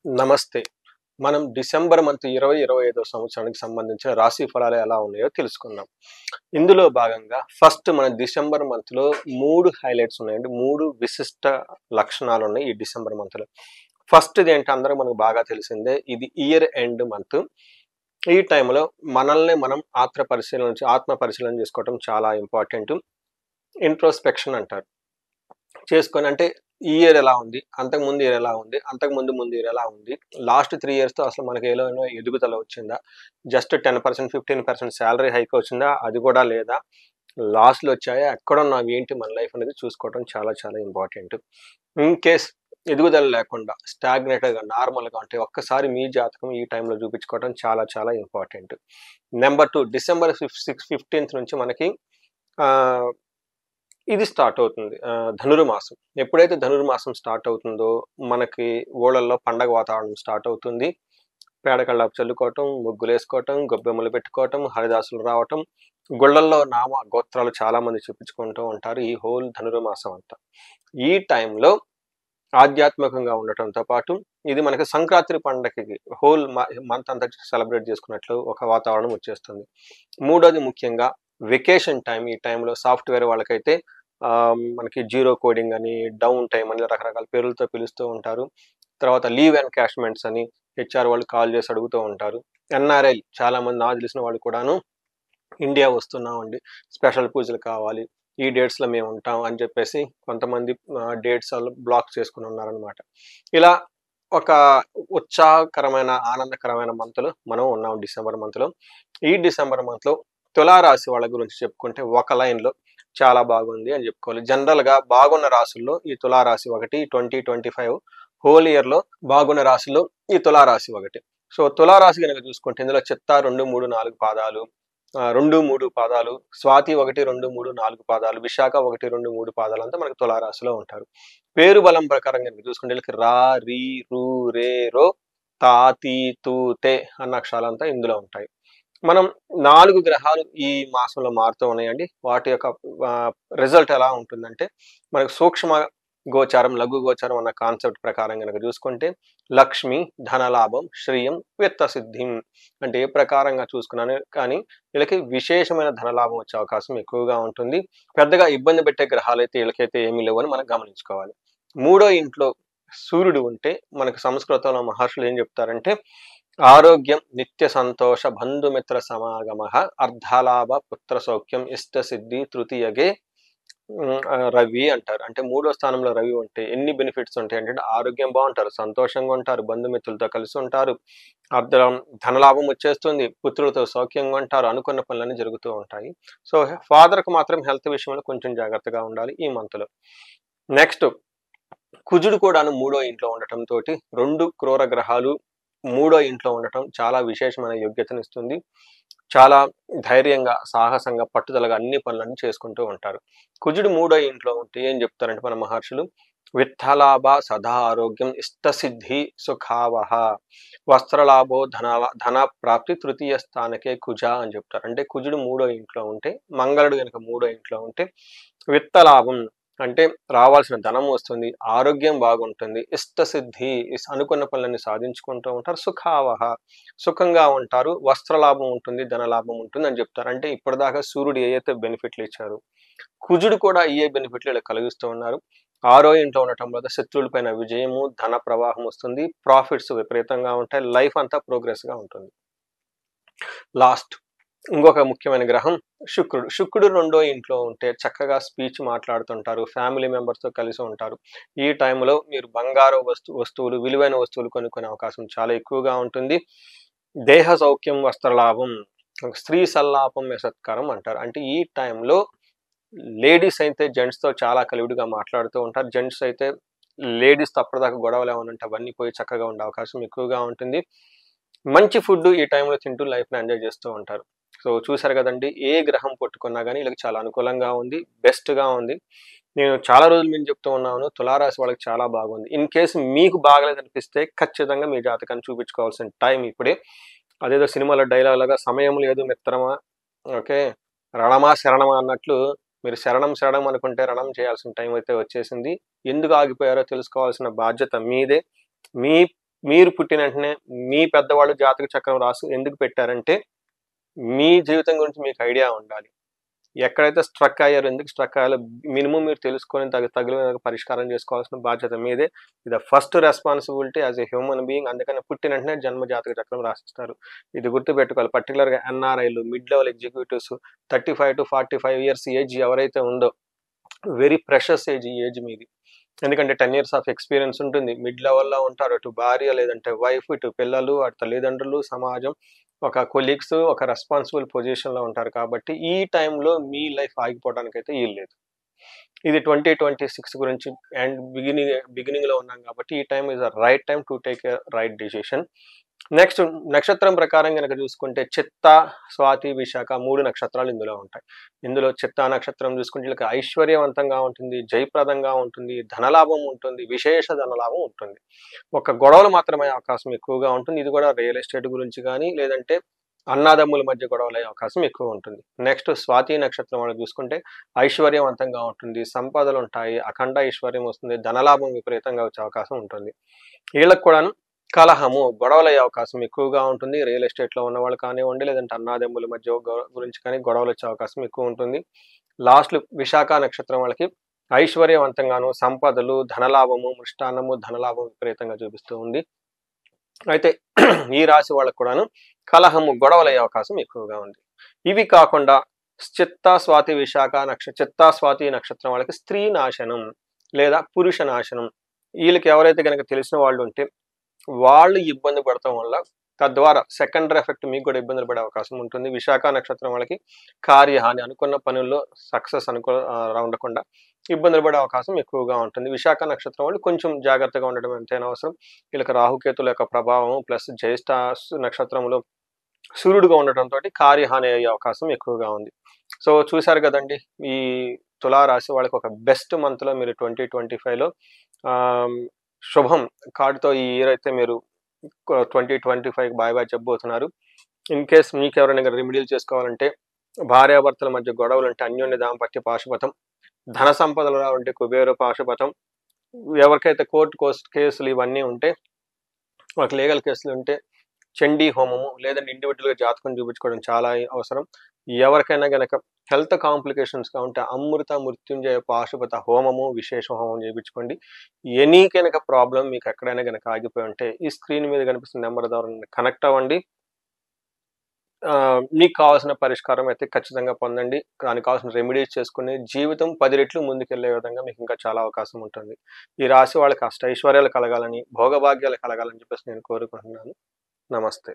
నమస్తే. మనం December month 2025 సంవత్సరానికి సంబంధించిన రాశి ఫలాలు ఎలా ఉన్నాయో తెలుసుకుందాం. ఇందులో భాగంగా ఫస్ట్ మన డిసెంబర్ మంత్‌లో 3 హైలైట్స్ ఉన్నాయండి. 3 విశిష్ట లక్షణాలున్నాయి ఈ డిసెంబర్ మంత్‌లో. ఫస్ట్‌దేంటి అందరికి మనకు బాగా తెలిసిందే. ఇది ఇయర్ ఎండ్ మంత్. ఈ టైంలో మనల్ని మనం ఆత్మ పరిశీలన చేసుకోవటం చాలా ఇంపార్టెంట్. ఇంట్రోస్పెక్షన్ అంటారు. చేసుకొని అంటే ఈ ఇయర్ ఎలా ఉంది? అంతకుముందు ఇయర్ ఎలా ఉంది? ముందు ఇయర్ ఎలా ఉంది? లాస్ట్ 3 ఇయర్స్‌తో అసలు మనకి ఏలోనో ఎదుగుదల వచ్చిందా? జస్ట్ 10%, 15% సాలరీ హైక్ వచ్చిందా? అది కూడా లేదా? లాస్‌లో వచ్చాయా? ఎక్కడున్నాం? ఏంటి మన లైఫ్ అనేది చూసుకోవడం చాలా చాలా ఇంపార్టెంట్. ఇన్ కేస్ ఎదుగుదల లేకుండా స్టాగ్నేటెడ్‌గా నార్మల్‌గా ఉంటే ఒక్కసారి మీ జాతకం ఈ టైంలో చూపించుకోవడం చాలా చాలా ఇంపార్టెంట్. నెంబర్ 2 డిసెంబర్ 15th నుంచి మనకి ఆహ్ ఇది స్టార్ట్ అవుతుంది. ధనుర్మాసం. ఎప్పుడైతే ధనుర్మాసం స్టార్ట్ అవుతుందో, మనకి ఊళ్ళల్లో పండగ వాతావరణం స్టార్ట్ అవుతుంది. పేడ కల్లాపు చల్లుకోవటం, ముగ్గులేసుకోవటం, గొబ్బెమ్మలు పెట్టుకోవటం, హరిదాసులు రావటం, గుళ్ళల్లో నామ గోత్రాలు చాలామంది చెప్పించుకుంటూ ఉంటారు. ఈ హోల్ ధనుర్మాసం అంతా. ఈ టైంలో ఆధ్యాత్మికంగా ఉండటంతో పాటు, ఇది మనకి సంక్రాంతి పండగకి హోల్ మంత్ అంతా సెలబ్రేట్ చేసుకున్నట్లు ఒక వాతావరణం వచ్చేస్తుంది. మూడోది ముఖ్యంగా వెకేషన్ టైమ్. ఈ టైంలో సాఫ్ట్‌వేర్ వాళ్ళకైతే మనకి జీరో కోడింగ్ అని, డౌన్ టైమ్ అని రకరకాల పేర్లతో పిలుస్తూ ఉంటారు. తర్వాత లీవ్ ఎన్‌కాష్‌మెంట్స్ అని హెచ్ఆర్ వాళ్ళు కాల్ చేసి అడుగుతూ ఉంటారు. ఎన్ఆర్ఐ చాలామంది నాకు తెలిసిన వాళ్ళు కూడాను ఇండియా వస్తున్నామండి. స్పెషల్ పూజలు కావాలి. ఈ డేట్స్‌లో మేము ఉంటాం అని చెప్పేసి కొంతమంది డేట్స్ ఆళ్ళు బ్లాక్ చేసుకొని ఉన్నారనమాట. ఇలా ఒక ఉత్సాహకరమైన, ఆనందకరమైన మంత్‌లో మనం ఉన్నాం డిసెంబర్ మంత్‌లో. ఈ డిసెంబర్ మంత్‌లో తులారాశి వాళ్ళ గురించి చెప్పుకుంటే ఒక లైన్‌లో చాలా బాగుంది అని చెప్పుకోవాలి. జనరల్‌గా బాగున్న రాశుల్లో ఈ తులారాశి ఒకటి. 2025 హోల్ ఇయర్‌లో బాగున్న రాశిలో ఈ తులారాశి ఒకటి. సో, తులారాశి గనక చూసుకుంటే ఇందులో చిత్తా 2, 3, 4 పాదాలు, 2, 3 పాదాలు, స్వాతి 1, 2, 3, 4 పాదాలు, విశాఖ 1, 2, 3 పాదాలంతా మనకు తులారాశిలో ఉంటారు. పేరు బలం ప్రకారం గనక చూసుకుంటే వీళ్ళకి రా, రీ, రు, రే, రో, తా, తీ, తూ, తే అన్న అక్షరాలంతా ఇందులో ఉంటాయి. మనం 4 గ్రహాలు ఈ మాసంలో మారుతూ ఉన్నాయండి. వాటి యొక్క రిజల్ట్ ఎలా ఉంటుందంటే, మనకు సూక్ష్మ గోచారం, లఘు గోచారం అన్న కాన్సెప్ట్ ప్రకారం గనక చూసుకుంటే, లక్ష్మి, ధనలాభం, శ్రియం, విత్తసిద్ధిం అంటే ఏ ప్రకారంగా చూసుకున్నాను కానీ వీళ్ళకి విశేషమైన ధనలాభం వచ్చే అవకాశం ఎక్కువగా ఉంటుంది. పెద్దగా ఇబ్బంది పెట్టే గ్రహాలైతే వీళ్ళకైతే ఏమీ లేవని మనం గమనించుకోవాలి. మూడో ఇంట్లో సూర్యుడు ఉంటే మనకు సంస్కృతంలో మహర్షులు ఏం చెప్తారంటే, ఆరోగ్యం, నిత్య సంతోష, బంధుమిత్ర సమాగమః, అర్ధలాభ, పుత్ర సౌఖ్యం, ఇష్ట సిద్ధి, తృతీయగే రవి అంటారు. అంటే మూడో స్థానంలో రవి ఉంటే ఎన్ని బెనిఫిట్స్ ఉంటాయంటే ఆరోగ్యం బావుంటారు, సంతోషంగా ఉంటారు, బంధుమిత్రులతో కలిసి ఉంటారు, అర్ధం ధనలాభం వచ్చేస్తుంది, పుత్రులతో సౌఖ్యంగా ఉంటారు, అనుకున్న పనులన్నీ జరుగుతూ ఉంటాయి. సో, ఫాదర్‌కి మాత్రం హెల్త్ విషయంలో కొంచెం జాగ్రత్తగా ఉండాలి ఈ మంత్‌లో. నెక్స్ట్ కుజుడు కూడాను మూడో ఇంట్లో ఉండటంతోటి 2 క్రూర గ్రహాలు మూడో ఇంట్లో ఉండటం చాలా విశేషమైన యోగ్యతనిస్తుంది. చాలా ధైర్యంగా, సాహసంగా, పట్టుదలగా అన్ని పనులన్నీ చేసుకుంటూ ఉంటారు. కుజుడు మూడో ఇంట్లో ఉంటే ఏం చెప్తారంటే మన మహర్షులు, విత్తలాభ సదా ఆరోగ్యం, ఇష్టసిద్ధి సుఖావహ, వస్త్రలాభో ధన ప్రాప్తి తృతీయ స్థానకే కుజ అని చెప్తారు. అంటే కుజుడు మూడో ఇంట్లో ఉంటే, మంగళుడు గనుక మూడో ఇంట్లో ఉంటే విత్తలాభం అంటే రావాల్సిన ధనం వస్తుంది, ఆరోగ్యం బాగుంటుంది, ఇష్టసిద్ధి అనుకున్న పనులన్నీ సాధించుకుంటూ ఉంటారు, సుఖావహ సుఖంగా ఉంటారు, వస్త్రలాభం ఉంటుంది, ధనలాభం ఉంటుంది అని చెప్తారు. అంటే ఇప్పటిదాకా సూర్యుడు ఏదైతే బెనిఫిట్లు ఇచ్చారు, కుజుడు కూడా ఏ బెనిఫిట్లు ఇలా కలిగిస్తూ ఉన్నారు. ఆరో ఇంట్లో ఉండటం వల్ల శత్రువుల పైన విజయము, ధన ప్రవాహం వస్తుంది, ప్రాఫిట్స్ విపరీతంగా ఉంటాయి, లైఫ్ అంతా ప్రోగ్రెస్‌గా ఉంటుంది. లాస్ట్ ఇంకొక ముఖ్యమైన గ్రహం శుక్రుడు. శుక్రుడు రెండో ఇంట్లో ఉంటే చక్కగా స్పీచ్ మాట్లాడుతుంటారు, ఫ్యామిలీ మెంబర్స్‌తో కలిసి ఉంటారు. ఈ టైంలో మీరు బంగారు వస్తువులు, విలువైన వస్తువులు కొనుక్కునే అవకాశం చాలా ఎక్కువగా ఉంటుంది. దేహ సౌఖ్యం, వస్త్రలాభం, స్త్రీ సల్లాపం, యసత్కారం అంటారు. అంటే ఈ టైంలో లేడీస్ అయితే జెంట్స్‌తో చాలా కలివిడిగా మాట్లాడుతూ ఉంటారు. జెంట్స్ అయితే లేడీస్‌తో అప్పటిదాకా గొడవలు ఏమైనా ఉంటే అవన్నీ పోయి చక్కగా ఉండే అవకాశం ఎక్కువగా ఉంటుంది. మంచి ఫుడ్ ఈ టైంలో తింటూ లైఫ్‌ని ఎంజాయ్ చేస్తూ ఉంటారు. సో, చూసారు కదండీ! ఏ గ్రహం పట్టుకున్నా గాని వీళ్ళకి చాలా అనుకూలంగా ఉంది. బెస్ట్‌గా ఉంది. నేను చాలా రోజుల నుంచి చెప్తూ ఉన్నాను. తులారాశి వాళ్ళకి చాలా బాగుంది. ఇన్ కేస్ మీకు బాగలేదనిపిస్తే ఖచ్చితంగా మీ జాతకాన్ని చూపించుకోవాల్సిన టైం ఇప్పుడే. అదేదో సినిమాలో డైలాగ్ లాగా సమయం లేదు మిత్రమా, ఓకే, రణమా శరణమా అన్నట్లు మీరు శరణం శరణం అనుకుంటే రణం చేయాల్సిన టైం అయితే వచ్చేసింది. ఎందుకు ఆగిపోయారో తెలుసుకోవాల్సిన బాధ్యత మీదే. మీ మీరు పుట్టిన వెంటనే మీ పెద్దవాళ్ళు జాతక చక్రం రాసు ఎందుకు పెట్టారంటే మీ జీవితం గురించి మీకు ఐడియా ఉండాలి. ఎక్కడైతే స్ట్రక్ అయ్యారో, ఎందుకు స్ట్రక్ అయ్యారో మినిమం మీరు తెలుసుకొని తగిన పరిష్కారం చేసుకోవాల్సిన బాధ్యత మీదే. ఇది first responsibility as a human being. అందుకని పుట్టిన వెంటనే జన్మ జాతక చక్రం రాసిస్తారు. ఇది గుర్తుపెట్టుకోవాలి. పర్టికులర్గా ఎన్ఆర్ఐలు, mid level executives, 35 to 45 years age ఎవరైతే ఉందో వెరీ ప్రెషస్ ఏజ్ ఈ ఏజ్ మీది. ఎందుకంటే 10 years ఆఫ్ ఎక్స్పీరియన్స్ ఉంటుంది. మిడ్ లెవెల్లో ఉంటారు. అటు భార్య లేదంటే వైఫ్, ఇటు పిల్లలు, అటు తల్లిదండ్రులు, సమాజం, ఒక కొలీగ్స్, ఒక రెస్పాన్సిబుల్ పొజిషన్లో ఉంటారు. కాబట్టి ఈ టైంలో మీ లైఫ్ ఆగిపోవడానికి అయితే వీల్లేదు. ఇది 2026 గురించి అండ్ బిగినింగ్లో ఉన్నాం కాబట్టి ఈ time is the right time to take a right decision. Next నక్షత్రం ప్రకారం కనుక చూసుకుంటే చిత్త, స్వాతి, విశాఖ 3 నక్షత్రాలు ఇందులో ఉంటాయి. ఇందులో చిత్తా నక్షత్రం చూసుకుంటే వీళ్ళకి ఐశ్వర్యవంతంగా ఉంటుంది, జయప్రదంగా ఉంటుంది, ధనలాభం ఉంటుంది, విశేష ధనలాభం ఉంటుంది. ఒక గొడవలు మాత్రమే అవకాశం ఎక్కువగా ఉంటుంది. ఇది కూడా రియల్ ఎస్టేట్ గురించి కానీ లేదంటే అన్నాదమ్ముల మధ్య గొడవలు అయ్యే అవకాశం ఎక్కువ ఉంటుంది. నెక్స్ట్ స్వాతి నక్షత్రం వాళ్ళు చూసుకుంటే ఐశ్వర్యవంతంగా ఉంటుంది, సంపదలు ఉంటాయి, అఖండ ఐశ్వర్యం వస్తుంది, ధనలాభం విపరీతంగా వచ్చే అవకాశం ఉంటుంది. వీళ్ళకి కూడాను కలహము, గొడవలు అయ్యే అవకాశం ఎక్కువగా ఉంటుంది. రియల్ ఎస్టేట్లో ఉన్న వాళ్ళు కానివ్వండి లేదంటే అన్నాదమ్ముల మధ్య గురించి కానీ గొడవలు వచ్చే అవకాశం ఎక్కువ ఉంటుంది. లాస్ట్లో విశాఖ నక్షత్రం వాళ్ళకి ఐశ్వర్యవంతంగాను, సంపదలు, ధనలాభము, మృష్టాన్నము, ధనలాభం విపరీతంగా చూపిస్తూ ఉంది. అయితే ఈ రాశి వాళ్ళకు కూడాను కలహము, గొడవలు అయ్యే అవకాశం ఎక్కువగా ఉంది. ఇవి కాకుండా చిత్తా, స్వాతి, విశాఖ చిత్తా, స్వాతి నక్షత్రం వాళ్ళకి స్త్రీ నాశనం లేదా పురుష నాశనం. వీళ్ళకి ఎవరైతే కనుక తెలిసిన వాళ్ళు ఉంటే వాళ్ళు ఇబ్బంది పడటం వల్ల తద్వారా సెకండరీ ఎఫెక్ట్ మీకు కూడా ఇబ్బందులు పడే అవకాశం ఉంటుంది. విశాఖ నక్షత్రం వాళ్ళకి కార్యహాని, అనుకున్న పనుల్లో సక్సెస్ ఉండకుండా ఇబ్బందులు పడే అవకాశం ఎక్కువగా ఉంటుంది. విశాఖ నక్షత్రం వాళ్ళు కొంచెం జాగ్రత్తగా ఉండడం ఎంతైనా అవసరం. వీళ్ళకి రాహుకేతుల యొక్క ప్రభావం ప్లస్ జ్యేష్ఠ నక్షత్రంలో సూర్యుడుగా ఉండటంతో కార్యహాని అయ్యే అవకాశం ఎక్కువగా ఉంది. సో చూశారు కదండి, ఈ తులారాశి వాళ్ళకి ఒక బెస్ట్ మంత్లో మీరు 2025లో శుభం కార్డుతో ఈ ఇయర్ అయితే మీరు 2025 బాయ్ చెప్పబోతున్నారు. ఇన్ కేస్ మీకు ఎవరైనా రెమెడీలు చేసుకోవాలంటే భార్యాభర్తల మధ్య గొడవలు అంటే అన్యోన్య దాంపత్య పాశుపతం, ధన సంపదలు ఉంటే కుబేర పాశుపతం, ఎవరికైతే కోర్టు కేసులు ఇవన్నీ ఉంటే వాళ్ళకి లీగల్ కేసులు ఉంటే చండీ హోమము లేదంటే ఇండివిజువల్గా జాతకం చూపించుకోవడం చాలా అవసరం. ఎవరికైనా గనక హెల్త్ కాంప్లికేషన్స్గా ఉంటే అమృత మృత్యుంజయ పాశుపత హోమము, విశేష హోమం చేయించుకోండి. ఎనీ కనుక ప్రాబ్లం మీకు ఎక్కడైనా కనుక ఆగిపోయి ఉంటే ఈ స్క్రీన్ మీద కనిపిస్తున్న నెంబర్ ద్వారా కనెక్ట్ అవ్వండి. మీకు కావాల్సిన పరిష్కారం అయితే ఖచ్చితంగా పొందండి. దానికి కావాల్సిన రెమెడీస్ చేసుకుని జీవితం 10 రెట్లు ముందుకెళ్లే విధంగా మీకు ఇంకా చాలా అవకాశం ఉంటుంది. ఈ రాశి వాళ్ళకి అష్టైశ్వర్యాలు కలగాలని, భోగభాగ్యాలు కలగాలని చెప్పేసి నేను కోరుకుంటున్నాను. నమస్తే.